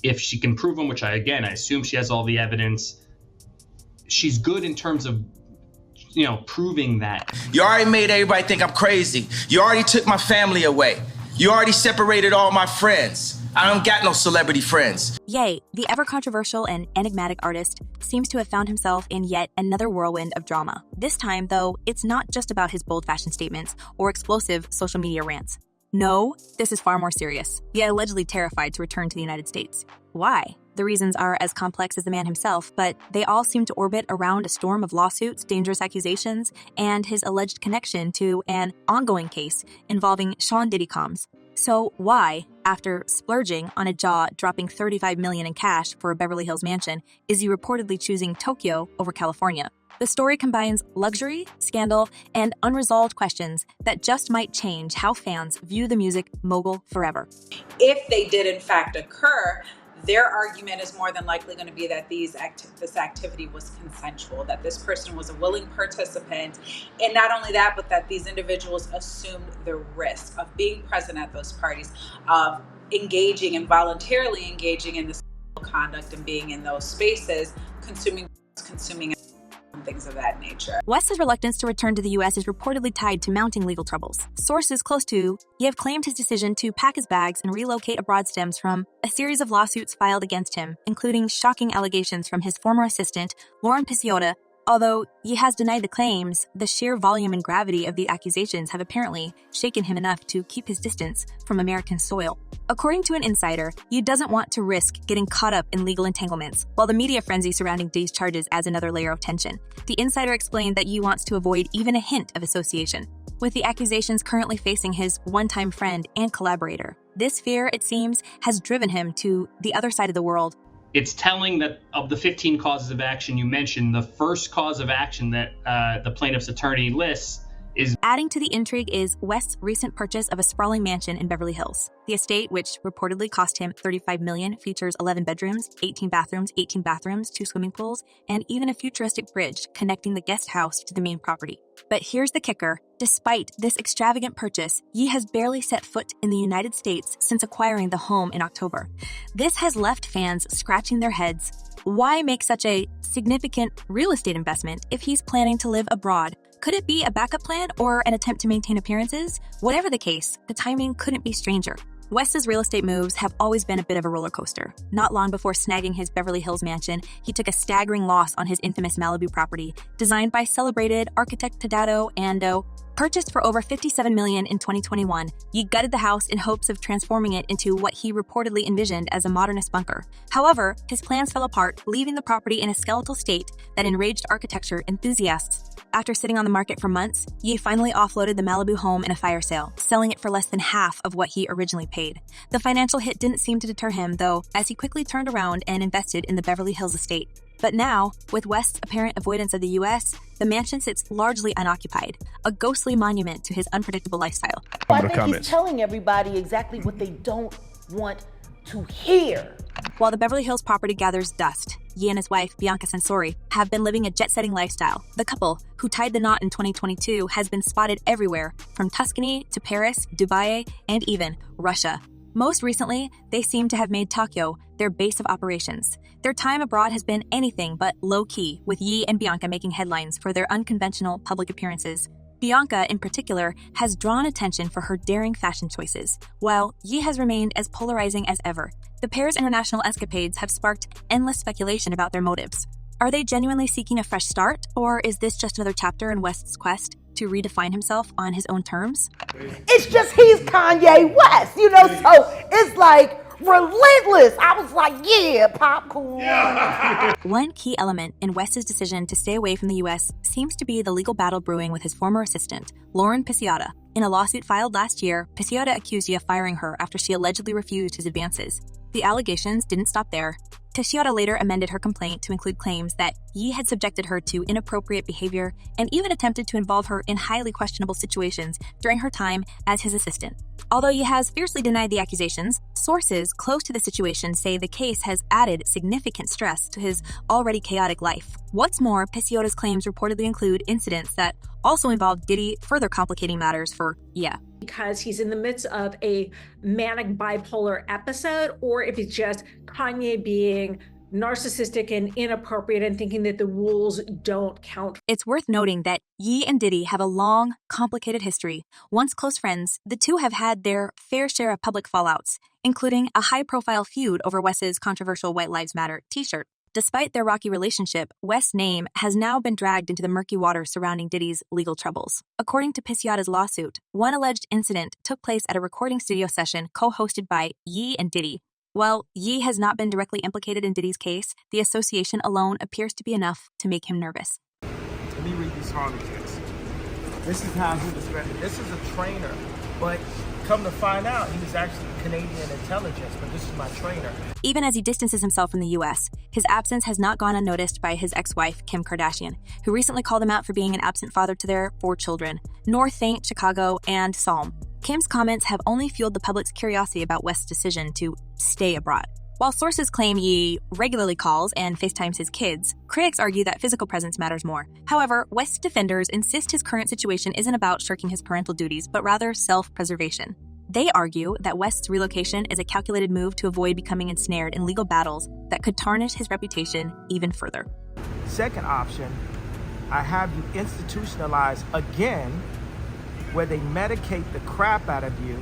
if she can prove them, which I assume she has all the evidence, she's good in terms of, proving that. You already made everybody think I'm crazy. You already took my family away. You already separated all my friends. I don't got no celebrity friends. Ye, the ever-controversial and enigmatic artist, seems to have found himself in yet another whirlwind of drama. This time, though, it's not just about his bold fashion statements or explosive social media rants. No, this is far more serious. Ye allegedly terrified to return to the United States. Why? The reasons are as complex as the man himself, but they all seem to orbit around a storm of lawsuits, dangerous accusations, and his alleged connection to an ongoing case involving Sean Diddy comms. So why, after splurging on a jaw-dropping $35 million in cash for a Beverly Hills mansion, is he reportedly choosing Tokyo over California? The story combines luxury, scandal, and unresolved questions that just might change how fans view the music mogul forever. If they did in fact occur, their argument is more than likely going to be that this activity was consensual, that this person was a willing participant, and not only that, but that these individuals assumed the risk of being present at those parties, of engaging and voluntarily engaging in this conduct and being in those spaces, consuming things of that nature. West's reluctance to return to the U.S. is reportedly tied to mounting legal troubles. Sources close to Ye have claimed his decision to pack his bags and relocate abroad stems from a series of lawsuits filed against him, including shocking allegations from his former assistant, Lauren Picciota. Although Ye has denied the claims, the sheer volume and gravity of the accusations have apparently shaken him enough to keep his distance from American soil. According to an insider, Ye doesn't want to risk getting caught up in legal entanglements, while the media frenzy surrounding Diddy's charges adds another layer of tension. The insider explained that Ye wants to avoid even a hint of association with the accusations currently facing his one-time friend and collaborator. This fear, it seems, has driven him to the other side of the world. It's telling that of the 15 causes of action you mentioned, the first cause of action that the plaintiff's attorney lists is... Adding to the intrigue is West's recent purchase of a sprawling mansion in Beverly Hills. The estate, which reportedly cost him $35 million, features 11 bedrooms, 18 bathrooms, 2 swimming pools, and even a futuristic bridge connecting the guest house to the main property. But here's the kicker. Despite this extravagant purchase, Ye has barely set foot in the United States since acquiring the home in October. This has left fans scratching their heads. Why make such a significant real estate investment if he's planning to live abroad? Could it be a backup plan or an attempt to maintain appearances? Whatever the case, the timing couldn't be stranger. West's real estate moves have always been a bit of a roller coaster. Not long before snagging his Beverly Hills mansion, he took a staggering loss on his infamous Malibu property, designed by celebrated architect Tadao Ando. Purchased for over $57 million in 2021, Ye gutted the house in hopes of transforming it into what he reportedly envisioned as a modernist bunker. However, his plans fell apart, leaving the property in a skeletal state that enraged architecture enthusiasts. After sitting on the market for months, Ye finally offloaded the Malibu home in a fire sale, selling it for less than half of what he originally paid. The financial hit didn't seem to deter him, though, as he quickly turned around and invested in the Beverly Hills estate. But now, with West's apparent avoidance of the U.S., the mansion sits largely unoccupied, a ghostly monument to his unpredictable lifestyle. I think he's telling everybody exactly what they don't want to hear. While the Beverly Hills property gathers dust, Ye and his wife, Bianca Censori, have been living a jet-setting lifestyle. The couple, who tied the knot in 2022, has been spotted everywhere, from Tuscany to Paris, Dubai, and even Russia. Most recently, they seem to have made Tokyo their base of operations. Their time abroad has been anything but low-key, with Ye and Bianca making headlines for their unconventional public appearances. Bianca, in particular, has drawn attention for her daring fashion choices, while Ye has remained as polarizing as ever. The pair's international escapades have sparked endless speculation about their motives. Are they genuinely seeking a fresh start, or is this just another chapter in West's quest to redefine himself on his own terms? It's just he's Kanye West, so it's like relentless. I was like, yeah, popcorn. Yeah. One key element in West's decision to stay away from the U.S. seems to be the legal battle brewing with his former assistant, Lauren Picciota. In a lawsuit filed last year, Picciota accused Ye of firing her after she allegedly refused his advances. The allegations didn't stop there. Picciota later amended her complaint to include claims that Ye had subjected her to inappropriate behavior and even attempted to involve her in highly questionable situations during her time as his assistant. Although Ye has fiercely denied the accusations, sources close to the situation say the case has added significant stress to his already chaotic life. What's more, Pisciotta's claims reportedly include incidents that also involve Diddy, further complicating matters for because he's in the midst of a manic bipolar episode, or if it's just Kanye being narcissistic and inappropriate and thinking that the rules don't count. It's worth noting that Ye and Diddy have a long, complicated history. Once close friends, the two have had their fair share of public fallouts, including a high-profile feud over West's controversial White Lives Matter t-shirt. Despite their rocky relationship, West's name has now been dragged into the murky waters surrounding Diddy's legal troubles. According to Pisciotta's lawsuit, one alleged incident took place at a recording studio session co-hosted by Ye and Diddy. While Ye has not been directly implicated in Diddy's case, the association alone appears to be enough to make him nervous. Let me read these Harley kicks. This is how he was ready. This is a trainer, but come to find out, he was actually Canadian intelligence, but this is my trainer. Even as he distances himself from the U.S., his absence has not gone unnoticed by his ex-wife, Kim Kardashian, who recently called him out for being an absent father to their 4 children, North Saint, Chicago, and Psalm. Kim's comments have only fueled the public's curiosity about West's decision to stay abroad. While sources claim Ye regularly calls and FaceTimes his kids, critics argue that physical presence matters more. However, West's defenders insist his current situation isn't about shirking his parental duties, but rather self-preservation. They argue that West's relocation is a calculated move to avoid becoming ensnared in legal battles that could tarnish his reputation even further. Second option, I have you institutionalized again, where they medicate the crap out of you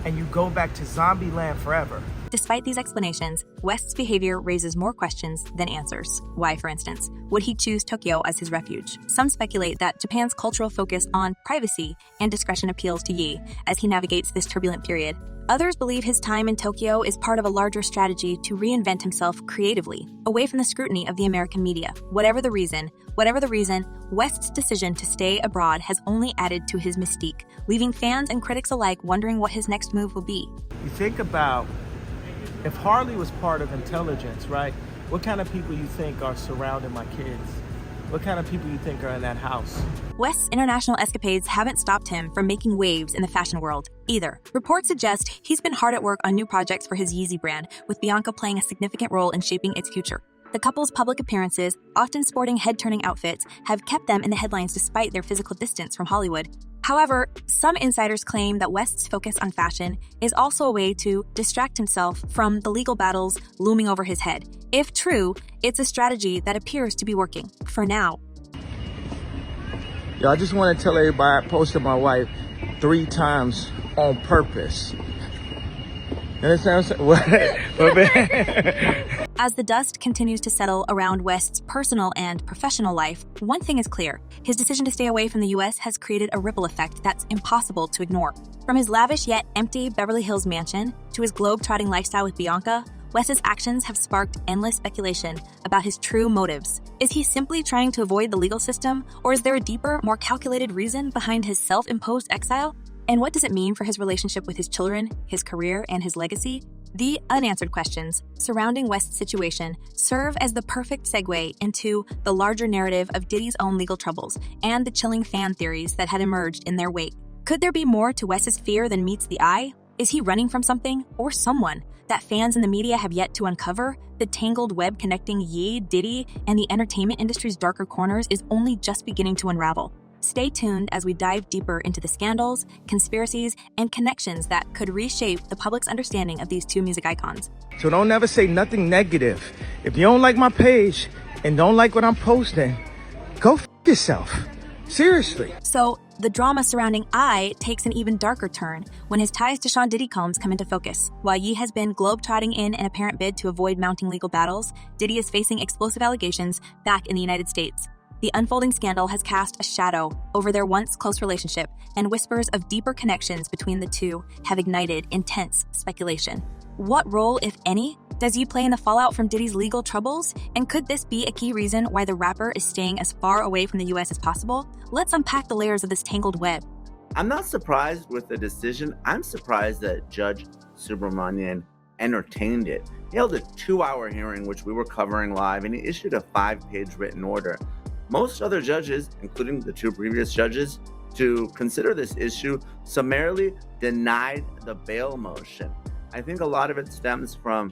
and you go back to zombie land forever. Despite these explanations, West's behavior raises more questions than answers. Why, for instance, would he choose Tokyo as his refuge? Some speculate that Japan's cultural focus on privacy and discretion appeals to Ye as he navigates this turbulent period. Others believe his time in Tokyo is part of a larger strategy to reinvent himself creatively, away from the scrutiny of the American media. Whatever the reason, West's decision to stay abroad has only added to his mystique, leaving fans and critics alike wondering what his next move will be. You think about, if Harley was part of intelligence, right? What kind of people you think are surrounding my kids? What kind of people you think are in that house? West's international escapades haven't stopped him from making waves in the fashion world, either. Reports suggest he's been hard at work on new projects for his Yeezy brand, with Bianca playing a significant role in shaping its future. The couple's public appearances, often sporting head-turning outfits, have kept them in the headlines despite their physical distance from Hollywood. However, some insiders claim that West's focus on fashion is also a way to distract himself from the legal battles looming over his head. If true, it's a strategy that appears to be working, for now. Yo, I just want to tell everybody I posted my wife 3 times on purpose. You understand what I'm saying? As the dust continues to settle around West's personal and professional life, one thing is clear. His decision to stay away from the U.S. has created a ripple effect that's impossible to ignore. From his lavish yet empty Beverly Hills mansion to his globe-trotting lifestyle with Bianca, West's actions have sparked endless speculation about his true motives. Is he simply trying to avoid the legal system, or is there a deeper, more calculated reason behind his self-imposed exile? And what does it mean for his relationship with his children, his career, and his legacy? The unanswered questions surrounding West's situation serve as the perfect segue into the larger narrative of Diddy's own legal troubles and the chilling fan theories that had emerged in their wake. Could there be more to West's fear than meets the eye? Is he running from something or someone that fans in the media have yet to uncover? The tangled web connecting Ye, Diddy, and the entertainment industry's darker corners is only just beginning to unravel. Stay tuned as we dive deeper into the scandals, conspiracies, and connections that could reshape the public's understanding of these two music icons. So don't ever say nothing negative. If you don't like my page and don't like what I'm posting, go f*** yourself. Seriously. So the drama surrounding I takes an even darker turn when his ties to Sean Diddy Combs come into focus. While Ye has been globe-trotting in an apparent bid to avoid mounting legal battles, Diddy is facing explosive allegations back in the United States. The unfolding scandal has cast a shadow over their once close relationship, and whispers of deeper connections between the two have ignited intense speculation. What role, if any, does Ye play in the fallout from Diddy's legal troubles? And could this be a key reason why the rapper is staying as far away from the US as possible? Let's unpack the layers of this tangled web. I'm not surprised with the decision. I'm surprised that Judge Subramanian entertained it. He held a 2-hour hearing, which we were covering live, and he issued a 5-page written order. Most other judges, including the 2 previous judges, to consider this issue, summarily denied the bail motion. I think a lot of it stems from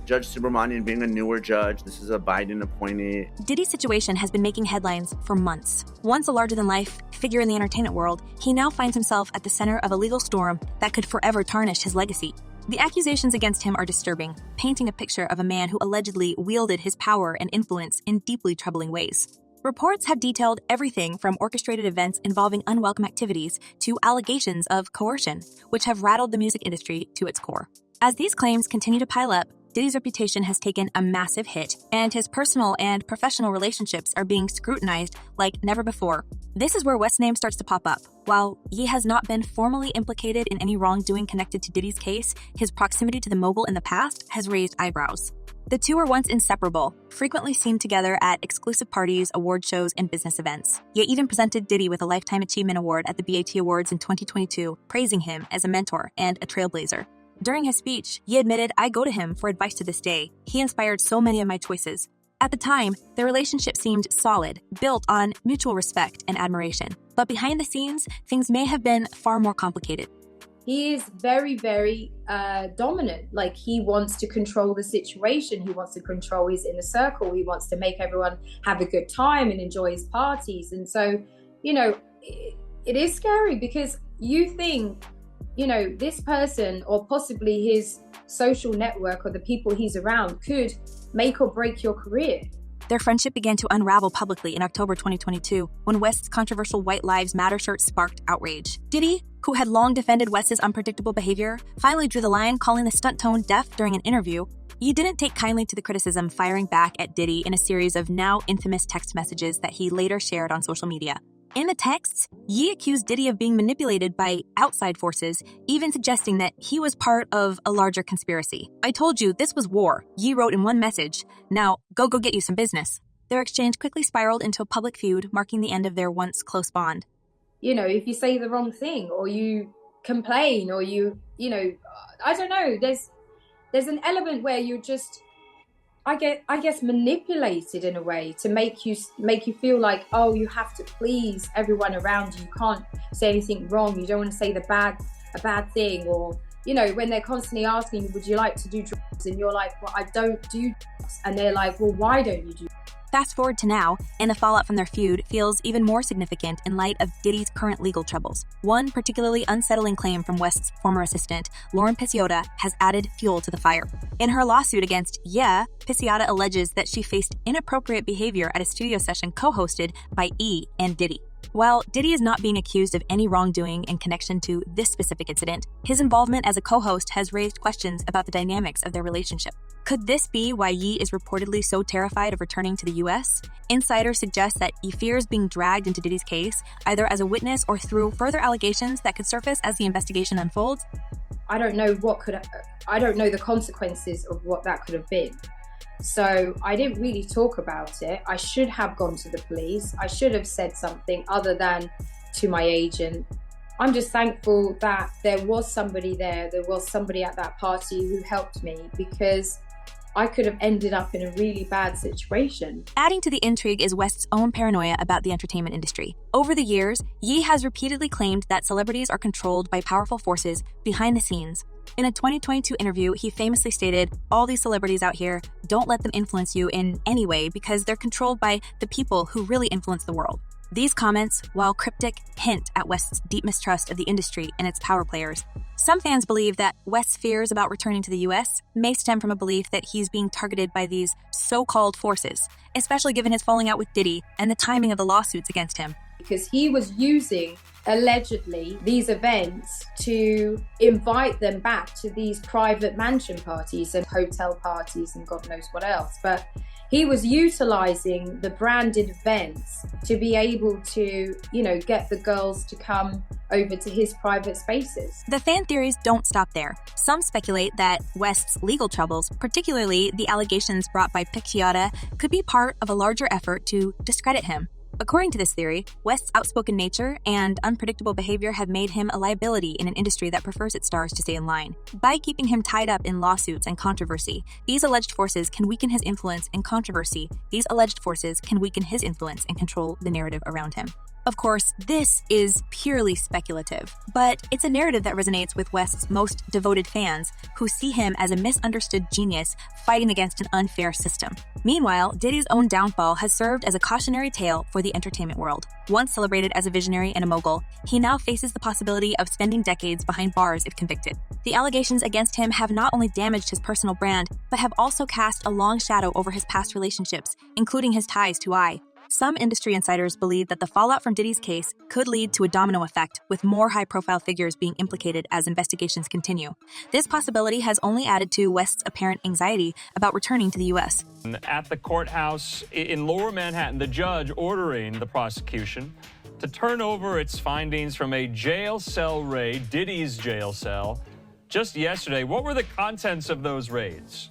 Judge Subramanian being a newer judge. This is a Biden appointee. Diddy's situation has been making headlines for months. Once a larger-than-life figure in the entertainment world, he now finds himself at the center of a legal storm that could forever tarnish his legacy. The accusations against him are disturbing, painting a picture of a man who allegedly wielded his power and influence in deeply troubling ways. Reports have detailed everything from orchestrated events involving unwelcome activities to allegations of coercion, which have rattled the music industry to its core. As these claims continue to pile up, Diddy's reputation has taken a massive hit, and his personal and professional relationships are being scrutinized like never before. This is where West's name starts to pop up. While he has not been formally implicated in any wrongdoing connected to Diddy's case, his proximity to the mogul in the past has raised eyebrows. The two were once inseparable, frequently seen together at exclusive parties, award shows, and business events. He even presented Diddy with a Lifetime Achievement Award at the BET Awards in 2022, praising him as a mentor and a trailblazer. During his speech, he admitted, "I go to him for advice to this day. He inspired so many of my choices." At the time, their relationship seemed solid, built on mutual respect and admiration. But behind the scenes, things may have been far more complicated. He is very, very dominant. Like, he wants to control the situation. He wants to control his inner circle. He wants to make everyone have a good time and enjoy his parties. And so, it is scary because you think, this person or possibly his social network or the people he's around could make or break your career. Their friendship began to unravel publicly in October 2022 when West's controversial White Lives Matter shirt sparked outrage. Diddy, who had long defended West's unpredictable behavior, finally drew the line, calling the stunt tone deaf during an interview. He didn't take kindly to the criticism, firing back at Diddy in a series of now infamous text messages that he later shared on social media. In the texts, Ye accused Diddy of being manipulated by outside forces, even suggesting that he was part of a larger conspiracy. "I told you this was war," Ye wrote in one message. "Now, go get you some business." Their exchange quickly spiraled into a public feud, marking the end of their once close bond. If you say the wrong thing or you complain or I don't know, there's an element where you're just, I guess manipulated in a way to make you feel like, oh, you have to please everyone around you. You can't say anything wrong. You don't want to say a bad thing, or when they're constantly asking you, would you like to do drugs? And you're like, well, I don't do drugs. And they're like, well, why don't you do drugs? Fast forward to now, and the fallout from their feud feels even more significant in light of Diddy's current legal troubles. One particularly unsettling claim from West's former assistant, Lauren Pisciotta, has added fuel to the fire. In her lawsuit against Ye, Pisciotta alleges that she faced inappropriate behavior at a studio session co-hosted by E and Diddy. While Diddy is not being accused of any wrongdoing in connection to this specific incident, his involvement as a co-host has raised questions about the dynamics of their relationship. Could this be why Ye is reportedly so terrified of returning to the U.S.? Insiders suggest that he fears being dragged into Diddy's case, either as a witness or through further allegations that could surface as the investigation unfolds. I don't know the consequences of what that could have been. So I didn't really talk about it. I should have gone to the police. I should have said something other than to my agent. I'm just thankful that there was somebody there. There was somebody at that party who helped me, because I could have ended up in a really bad situation. Adding to the intrigue is West's own paranoia about the entertainment industry. Over the years, Ye has repeatedly claimed that celebrities are controlled by powerful forces behind the scenes. In a 2022 interview, he famously stated, "All these celebrities out here, don't let them influence you in any way because they're controlled by the people who really influence the world." These comments, while cryptic, hint at West's deep mistrust of the industry and its power players. Some fans believe that West's fears about returning to the U.S. may stem from a belief that he's being targeted by these so-called forces, especially given his falling out with Diddy and the timing of the lawsuits against him. Because he was using, allegedly, these events to invite them back to these private mansion parties and hotel parties and God knows what else. But he was utilizing the branded events to be able to, get the girls to come over to his private spaces. The fan theories don't stop there. Some speculate that West's legal troubles, particularly the allegations brought by Pisciotta, could be part of a larger effort to discredit him. According to this theory, West's outspoken nature and unpredictable behavior have made him a liability in an industry that prefers its stars to stay in line. By keeping him tied up in lawsuits and controversy, these alleged forces can weaken his influence and control the narrative around him. Of course, this is purely speculative, but it's a narrative that resonates with West's most devoted fans, who see him as a misunderstood genius fighting against an unfair system. Meanwhile, Diddy's own downfall has served as a cautionary tale for the entertainment world. Once celebrated as a visionary and a mogul, he now faces the possibility of spending decades behind bars if convicted. The allegations against him have not only damaged his personal brand, but have also cast a long shadow over his past relationships, including his ties to I. Some industry insiders believe that the fallout from Diddy's case could lead to a domino effect, with more high-profile figures being implicated as investigations continue. This possibility has only added to West's apparent anxiety about returning to the U.S. At the courthouse in Lower Manhattan, the judge ordering the prosecution to turn over its findings from a jail cell raid, Diddy's jail cell, just yesterday. What were the contents of those raids?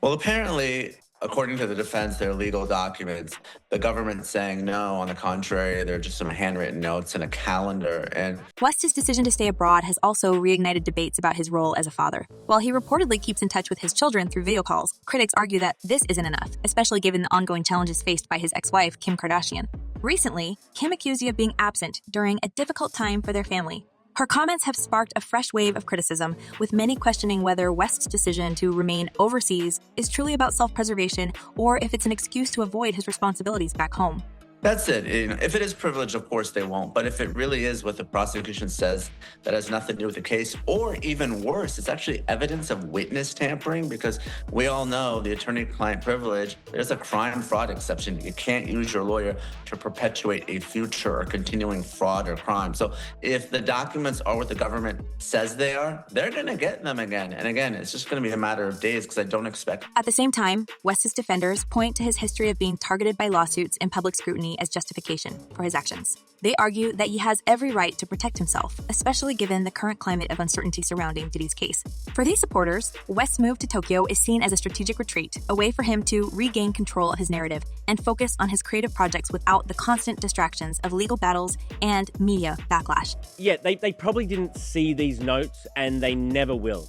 Well, apparently, according to the defense, they're legal documents. The government saying no, on the contrary, they're just some handwritten notes and a calendar. And West's decision to stay abroad has also reignited debates about his role as a father. While he reportedly keeps in touch with his children through video calls, critics argue that this isn't enough, especially given the ongoing challenges faced by his ex-wife, Kim Kardashian. Recently, Kim accused you of being absent during a difficult time for their family. Her comments have sparked a fresh wave of criticism, with many questioning whether West's decision to remain overseas is truly about self-preservation or if it's an excuse to avoid his responsibilities back home. that's it. If it is privilege, of course they won't. But if it really is what the prosecution says, that has nothing to do with the case, or even worse, it's actually evidence of witness tampering, because we all know the attorney-client privilege, there's a crime fraud exception. You can't use your lawyer to perpetuate a future or continuing fraud or crime. So if the documents are what the government says they are, they're going to get them again. And again, it's just going to be a matter of days, because I don't expect. At the same time, West's defenders point to his history of being targeted by lawsuits and public scrutiny as justification for his actions. They argue that he has every right to protect himself, especially given the current climate of uncertainty surrounding Diddy's case. For these supporters, West's move to Tokyo is seen as a strategic retreat, a way for him to regain control of his narrative and focus on his creative projects without the constant distractions of legal battles and media backlash. Yeah, they probably didn't see these notes, and they never will.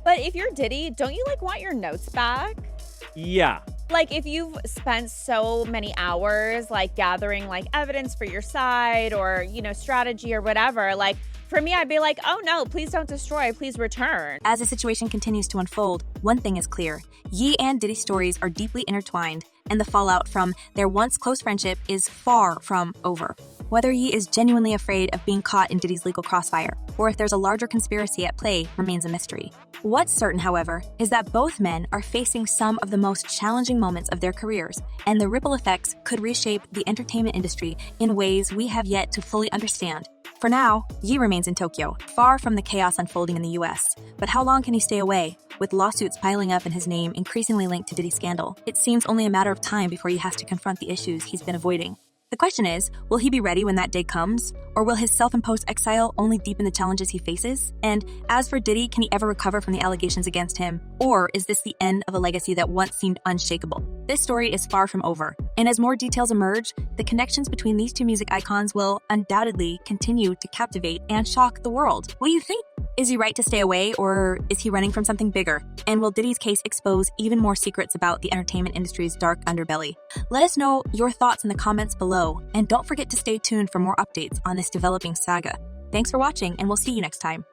But if you're Diddy, don't you want your notes back? Yeah. If you've spent so many hours gathering evidence for your side or, strategy or whatever, for me, I'd be oh no, please don't destroy, please return. As the situation continues to unfold, one thing is clear. Ye and Diddy's stories are deeply intertwined, and the fallout from their once close friendship is far from over. Whether Ye is genuinely afraid of being caught in Diddy's legal crossfire, or if there's a larger conspiracy at play, remains a mystery. What's certain, however, is that both men are facing some of the most challenging moments of their careers, and the ripple effects could reshape the entertainment industry in ways we have yet to fully understand. For now, Ye remains in Tokyo, far from the chaos unfolding in the US. But how long can he stay away? With lawsuits piling up and his name increasingly linked to Diddy's scandal, it seems only a matter of time before he has to confront the issues he's been avoiding. The question is, will he be ready when that day comes? Or will his self-imposed exile only deepen the challenges he faces? And as for Diddy, can he ever recover from the allegations against him? Or is this the end of a legacy that once seemed unshakable? This story is far from over. And as more details emerge, the connections between these two music icons will undoubtedly continue to captivate and shock the world. What do you think? Is he right to stay away, or is he running from something bigger? And will Diddy's case expose even more secrets about the entertainment industry's dark underbelly? Let us know your thoughts in the comments below, and don't forget to stay tuned for more updates on this developing saga. Thanks for watching, and we'll see you next time.